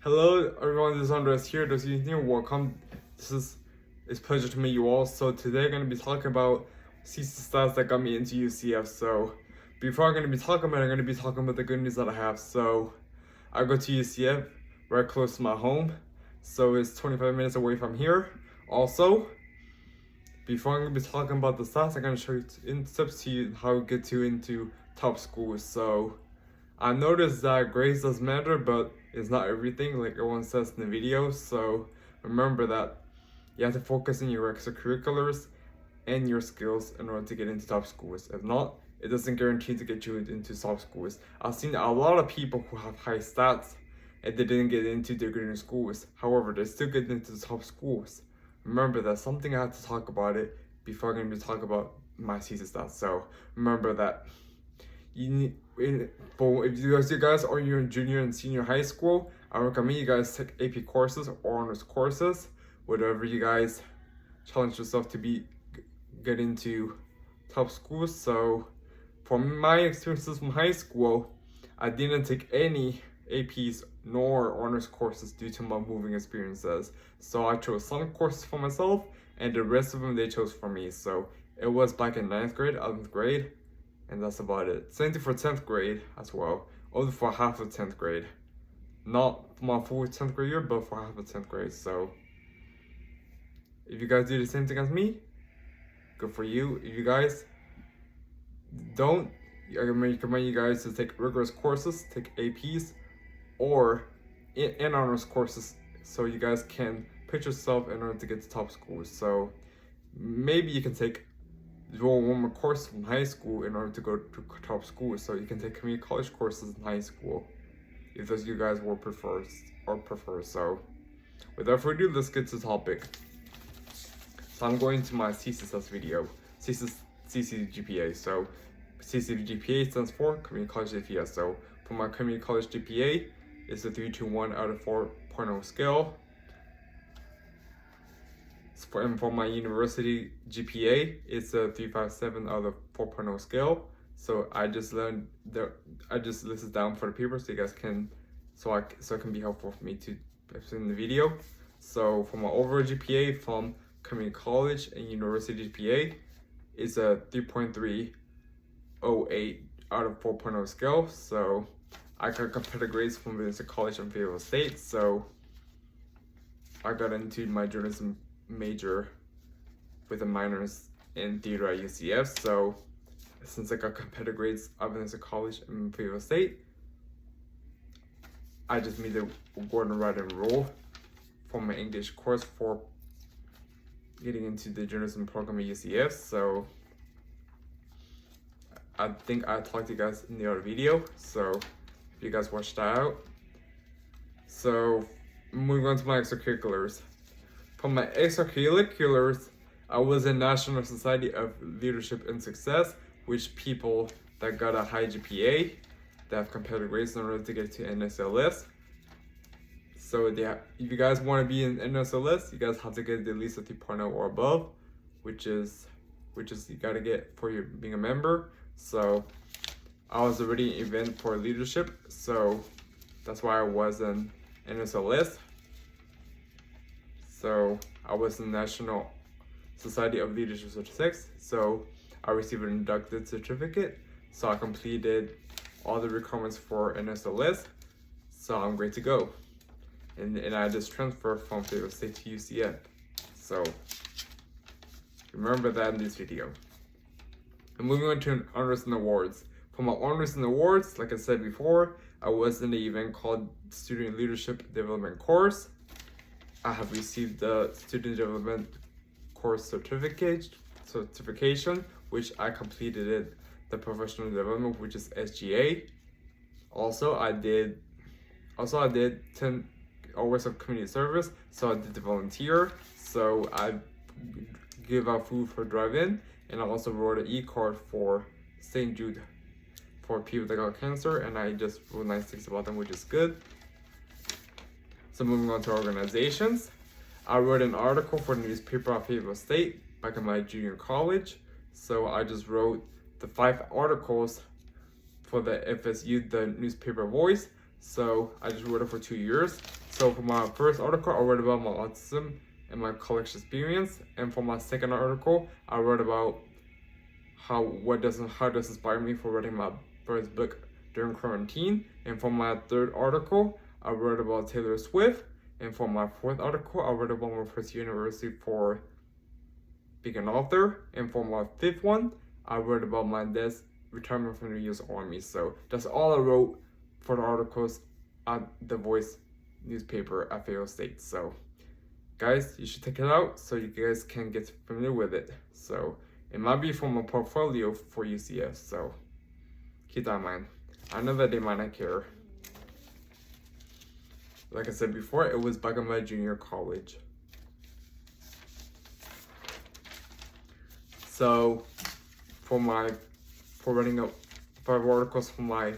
Hello everyone, this is Andres here. Those of you new, welcome. It's a pleasure to meet you all. So today I'm going to be talking about thesis stats that got me into UCF. So before I'm going to be talking about it, I'm going to be talking about the good news that I have. So I go to UCF right close to my home. So it's 25 minutes away from here. Also, before I'm going to be talking about the stats, I'm going to show you in steps to you how to get into top schools. So I noticed that grades does matter, but it's not everything like everyone says in the video. So remember that you have to focus on your extracurriculars and your skills in order to get into top schools. If not, it doesn't guarantee to get you into top schools. I've seen a lot of people who have high stats and they didn't get into their good schools. However, they still get into the top schools. Remember that something I have to talk about it before I'm going to be talking about my thesis stats. So remember that you need, if you guys are in junior and senior high school, I recommend you guys take AP courses or honors courses, whatever you guys challenge yourself to get into top schools. So from my experiences from high school, I didn't take any APs nor honors courses due to my moving experiences. So I chose some courses for myself and the rest of them they chose for me. So it was back in 9th grade, 11th grade, and that's about it. Same thing for 10th grade as well, only for half of 10th grade. Not my full 10th grade year, but for half of 10th grade. So if you guys do the same thing as me, good for you. If you guys don't, I recommend you guys to take rigorous courses, take APs or in honors courses so you guys can pitch yourself in order to get to top schools. So maybe you can take one more course from high school in order to go to top school. So you can take community college courses in high school if those you guys will prefer. So without further ado, let's get to the topic. So I'm going to my thesis video, CCGPA. So CCGPA stands for community college GPA. So for my community college GPA, it's a 3.21 out of 4.0 scale. And for my university GPA, it's a 3.57 out of 4.0 scale. So I just listed down for the paper so you guys can, so it can be helpful for me to in the video. So for my overall GPA from community college and university GPA, it's a 3.308 out of 4.0 scale. So I got competitive grades from Valencia College and Fayetteville State. So I got into my journalism major with a minors in theater at UCF. So since I got competitive grades at Valencia College and Fayetteville State, I just made the Gordon writing rule for my English course for getting into the journalism program at UCF. So I think I talked to you guys in the other video, so if you guys watched that out. So moving on to my extracurriculars. For my extracurriculars, I was in National Society of Leadership and Success, which people that got a high GPA, that have competitive grades in order to get to NSLS. So if you guys want to be in NSLS, you guys have to get at least a 3.0 or above, which is you gotta get for your being a member. So I was already in event for leadership, so that's why I was in NSLS. So I was in National Society of Leadership Certificates, so I received an inducted certificate. So I completed all the requirements for NSLS, so I'm great to go. And I just transferred from Fayetteville State to UCF. So remember that in this video. And moving on to honors and awards. For my honors and awards, like I said before, I was in the event called Student Leadership Development Course. I have received the Student Development Course certification, which I completed it, the Professional Development, which is SGA. Also, I did 10 hours of community service, so I did the volunteer. So I give out food for drive-in, and I also wrote an e-card for St. Jude for people that got cancer, and I just wrote nice things about them, which is good. So moving on to organizations, I wrote an article for the newspaper at Fayetteville State back in my junior college. So I just wrote the 5 articles for the FSU, the newspaper Voice. So I just wrote it for 2 years. So for my first article, I wrote about my autism and my college experience, and for my second article, I wrote about how does inspire me for writing my first book during quarantine. And for my third article, I wrote about Taylor Swift. And for my fourth article, I wrote about my first university for being an author. And for my fifth one, I wrote about my dad's retirement from the U.S. Army. So that's all I wrote for the articles at the Voice newspaper at Fayetteville State. So guys, you should check it out so you guys can get familiar with it. So it might be from a portfolio for UCF, so keep that in mind. I know that they might not care. Like I said before, it was back in my junior college. So for writing up 5 articles for my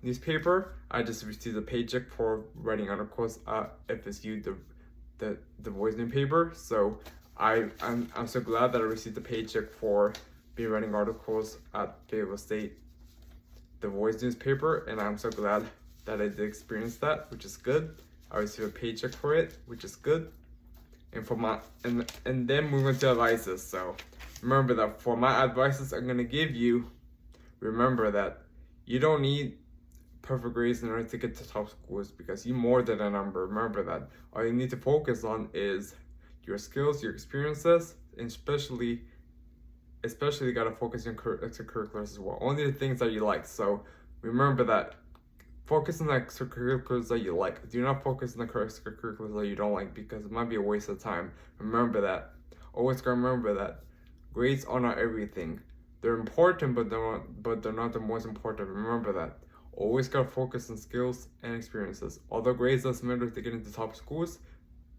newspaper, I just received a paycheck for writing articles at FSU, the Voice newspaper. So I'm so glad that I received the paycheck for be writing articles at Fayetteville State, the Voice newspaper, and I'm so glad that I did experience that, which is good. I received a paycheck for it, which is good. And for my and then moving on to advices. So remember that for my advices I'm gonna give you, remember that you don't need perfect grades in order to get to top schools, because you're more than a number. Remember that. All you need to focus on is your skills, your experiences, and especially you gotta focus on extracurriculars as well. Only the things that you like. So remember that. Focus on the extracurriculars that you like. Do not focus on the extracurriculars that you don't like, because it might be a waste of time. Remember that. Always gotta remember that. Grades are not everything. They're important, but they're not the most important. Remember that. Always gotta focus on skills and experiences. Although grades doesn't matter to get into top schools,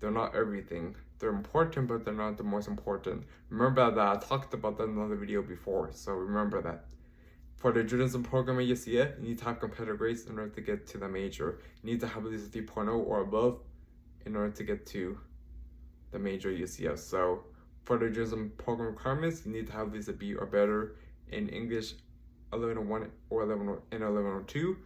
they're not everything. They're important, but they're not the most important. Remember that. I talked about that in another video before, so remember that. For the journalism program at UCF, you need to have competitive grades in order to get to the major. You need to have at least a 3.0 or above in order to get to the major at UCF. So for the journalism program requirements, you need to have at least a B or better in English 1101 or 1102.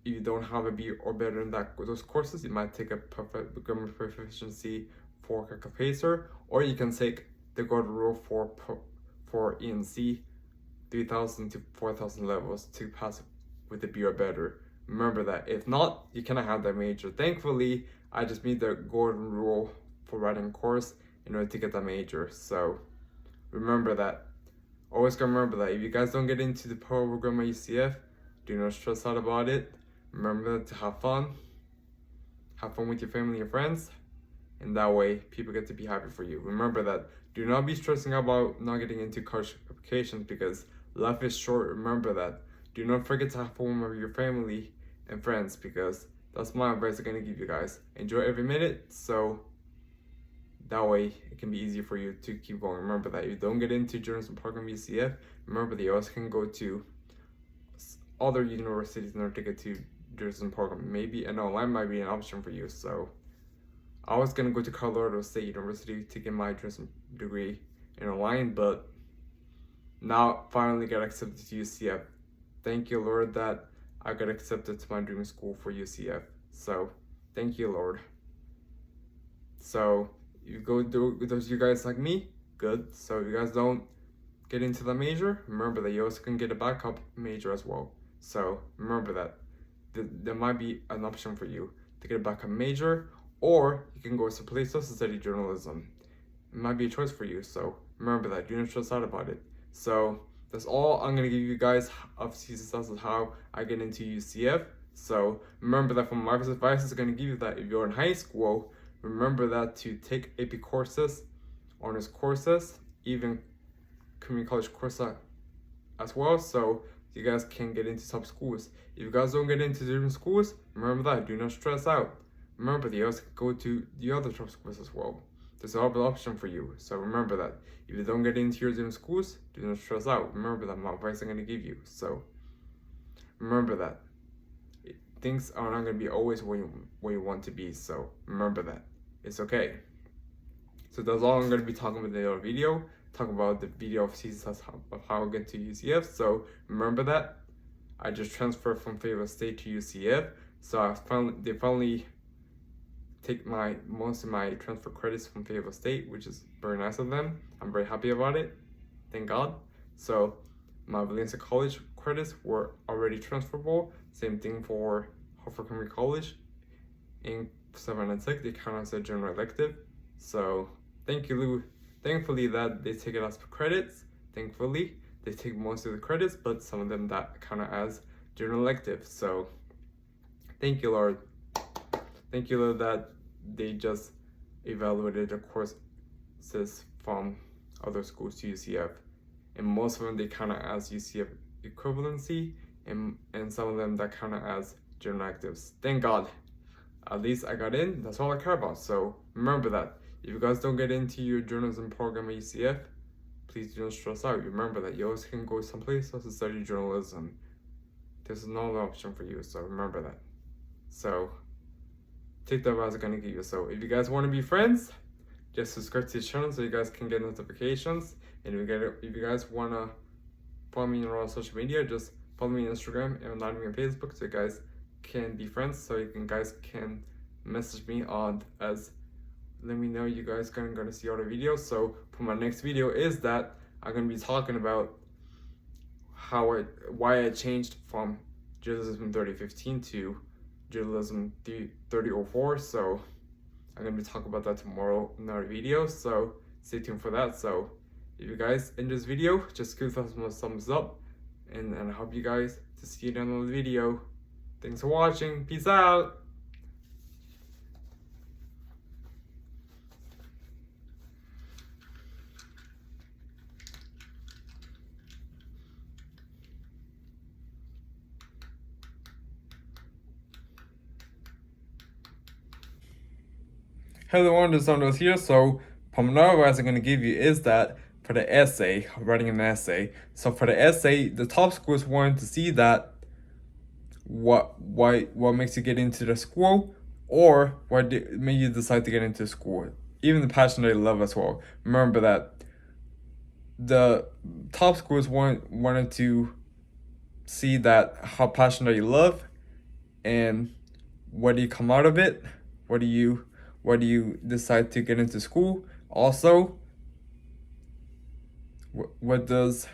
If you don't have a B or better in those courses, you might take a grammar proficiency for pacer, or you can take the golden rule for ENC 3,000 to 4,000 levels to pass with a B or better. Remember that. If not, you cannot have that major. Thankfully, I just meet the golden rule for writing a course in order to get that major. So remember that. Always gotta remember that. If you guys don't get into the program at UCF, do not stress out about it. Remember to have fun with your family and friends, and that way people get to be happy for you. Remember that. Do not be stressing about not getting into college applications, because life is short. Remember that. Do not forget to have fun with your family and friends, because that's my advice I'm gonna give you guys. Enjoy every minute, so that way it can be easier for you to keep going. Remember that. If you don't get into journalism program UCF, remember that you also can go to other universities in order to get to journalism program. Maybe an online might be an option for you. So I was gonna go to Colorado State University to get my journalism degree in online, but now finally got accepted to UCF. Thank you, Lord, that I got accepted to my dream school for UCF. So thank you, Lord. So you go do those, you guys like me, good. So if you guys don't get into the major, remember that you also can get a backup major as well. So remember that there might be an option for you to get a backup major, or you can go someplace else to study journalism. It might be a choice for you. So remember that. Do not stress out about it. So that's all I'm gonna give you guys of success of how I get into UCF. So remember that from my advice is gonna give you that if you're in high school, remember that to take AP courses, honors courses, even community college courses as well, so you guys can get into top schools. If you guys don't get into different schools, remember that. Do not stress out. Remember that you also go to the other top schools as well. There's an option for you. So remember that. If you don't get into your different schools, do not stress out. Remember that my advice I'm going to give you. So remember that. Things are not going to be always where you want to be. So remember that. It's okay. So that's all I'm going to be talking about in the other video. Talk about the video of success of how I get to UCF. So remember that. I just transferred from Fayetteville State to UCF. So they finally take most of my transfer credits from Fayetteville State, which is very nice of them. I'm very happy about it. Thank God. So my Valencia College credits were already transferable. Same thing for Hartford Community College. In 7 and 6, they count as a general elective. So thankfully that they take it as credits. Thankfully, they take most of the credits, but some of them that count as general elective. So thank you, Lord. Thank you, Lord, that they just evaluated the courses from other schools to UCF. And most of them, they count as UCF equivalency, and some of them that count as general electives. Thank God. At least I got in. That's all I care about. So remember that. If you guys don't get into your journalism program at UCF, please don't stress out. Remember that you always can go someplace else to study journalism. There's no other option for you, so remember that. So take that as I'm gonna give you. So if you guys want to be friends, just subscribe to the channel so you guys can get notifications. And if you guys wanna follow me on all social media, just follow me on Instagram and not me on Facebook, so you guys can be friends. So guys can message me on as let me know you guys gonna see all the videos. So for my next video is that I'm gonna be talking about why I changed from journalism 3015 to journalism 3004. So I'm gonna be talking about that tomorrow in our video. So stay tuned for that. So if you guys enjoy this video, just give us a thumbs up, and I hope you guys to see you in another video. Thanks for watching. Peace out. Hello everyone, this is Ortiz here. So another advice I'm going to give you is that for the essay, writing an essay. So for the essay, the top schools wanted to see that what makes you get into the school, or what made you decide to get into school. Even the passion that you love as well. Remember that the top schools wanted to see that how passionate you love, and what do you come out of it. What do you decide to get into school? Also, what does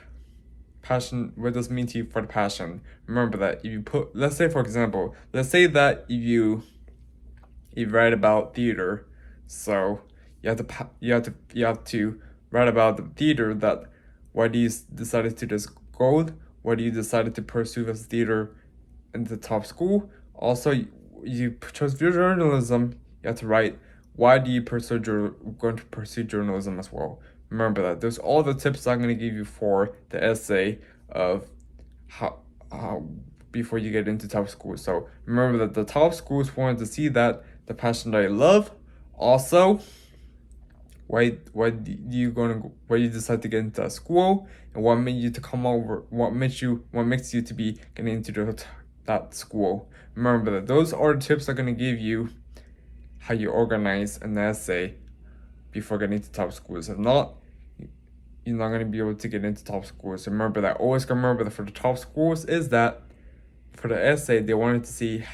mean to you for the passion? Remember that if you let's say that if you write about theater, so you have to write about the theater, that why do you decided to just go, why do you decided to pursue this theater in the top school. Also, you chose journalism. You have to write why do you going to pursue journalism as well. Remember that. There's all the tips I'm going to give you for the essay of how before you get into top schools. So remember that the top schools wanted to see that the passion that I love. Also, why you decide to get into school, and what made you to come over, what makes you to be getting into that school. Remember that those are the tips I'm going to give you how you organize an essay before getting to top schools. If not, you're not going to be able to get into top schools. Remember that. Always remember that for the top schools is that for the essay, they wanted to see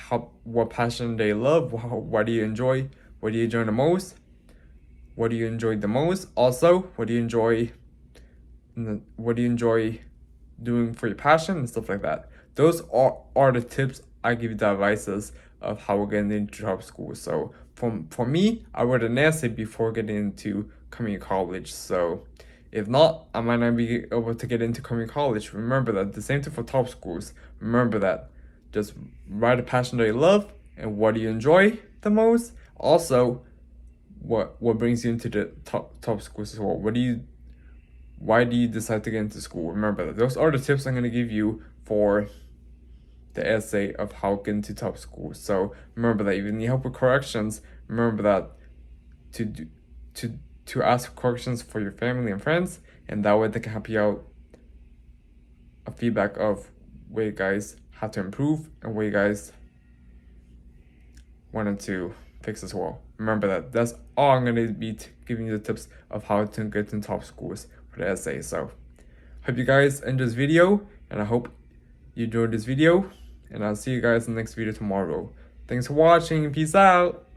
what passion they love. What do you enjoy? What do you enjoy the most? What do you enjoy the most? Also, what do you enjoy doing for your passion and stuff like that. Those are the tips I give you, the advices of how we're getting into top school. So for me, I wrote an essay before getting into community college. So if not, I might not be able to get into community college. Remember that. The same thing for top schools. Remember that. Just write a passion that you love, and what do you enjoy the most. Also, what brings you into the top schools as well. Why do you decide to get into school? Remember that. Those are the tips I'm going to give you for the essay of how to get into top schools. So remember that if you need help with corrections, remember that to ask corrections for your family and friends, and that way they can help you out a feedback of where you guys have to improve and where you guys wanted to fix as well. Remember that. That's all I'm going to be giving you the tips of how to get into top schools for the essay. So hope you guys enjoyed this video, and I hope you enjoyed this video, and I'll see you guys in the next video tomorrow. Thanks for watching. Peace out.